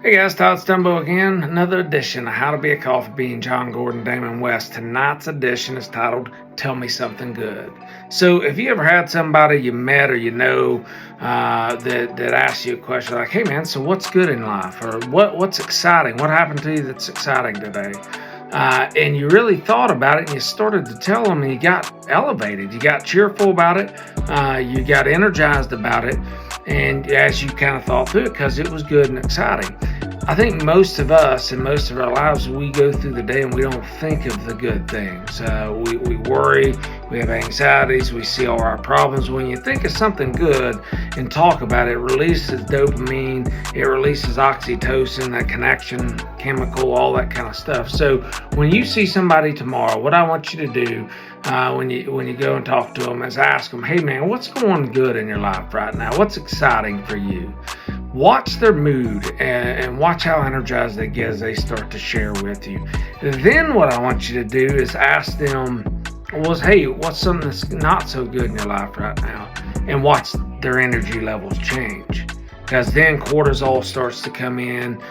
Hey guys, Todd Stumbo again. Another edition of How to Be a Coffee Bean, John Gordon, Damon West. Tonight's edition is titled, Tell Me Something Good. So if you ever had somebody you met or you know that asks you a question like, hey man, so what's good in life? Or what's exciting? What happened to you that's exciting today? And you really thought about it and you started to tell them and you got elevated. You got cheerful about it. You got energized about it. And as you kind of thought through it, because it was good and exciting. I think most of us in most of our lives, we go through the day and we don't think of the good things. We worry, we have anxieties, we see all our problems. When you think of something good and talk about it, it releases dopamine, it releases oxytocin, that connection chemical, all that kind of stuff. So when you see somebody tomorrow, what I want you to do when you go and talk to them is ask them, hey man, what's going good in your life right now? What's exciting for you? Watch their mood and watch how energized they get as they start to share with you. Then what I want you to do is ask them, hey, what's something that's not so good in your life right now? And watch their energy levels change. Because then cortisol starts to come in,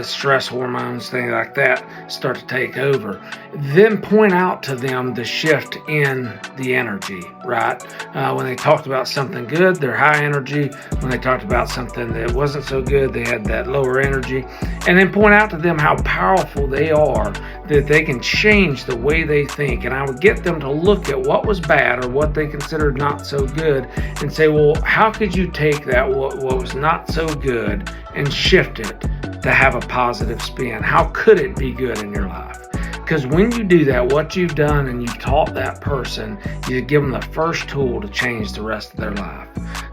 stress hormones, things like that start to take over. Then point out to them the shift in the energy, right? When they talked about something good, they're high energy. When they talked about something that wasn't so good, they had that lower energy. And then point out to them how powerful they are, that they can change the way they think. And I would get them to look at what was bad or what they considered not so good and say, well, how could you take that, what was not so good, and shift it to have a positive spin? How could it be good in your life? Because when you do that, what you've done and you've taught that person, you give them the first tool to change the rest of their life.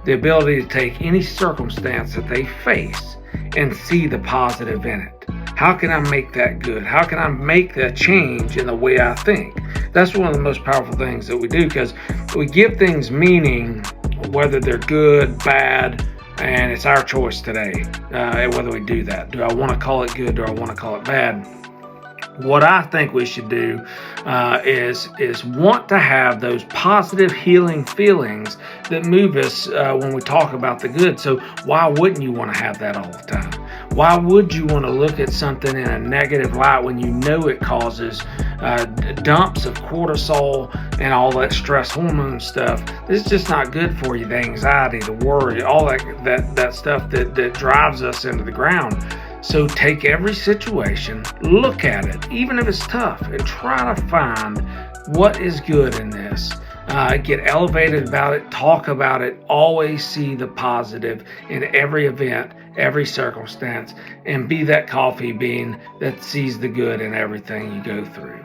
The ability to take any circumstance that they face and see the positive in it. How can I make that good? How can I make that change in the way I think? That's one of the most powerful things that we do, because we give things meaning, whether they're good, bad, and it's our choice today whether we do that. Do I want to call it good? Do I want to call it bad? What I think we should do is want to have those positive healing feelings that move us when we talk about the good. So why wouldn't you want to have that all the time? Why would you want to look at something in a negative light when you know it causes dumps of cortisol and all that stress hormone stuff? It's just not good for you. The anxiety, the worry, all that stuff that drives us into the ground. So take every situation, look at it, even if it's tough, and try to find what is good in this. Get elevated about it, talk about it, always see the positive in every event, every circumstance, and be that coffee bean that sees the good in everything you go through.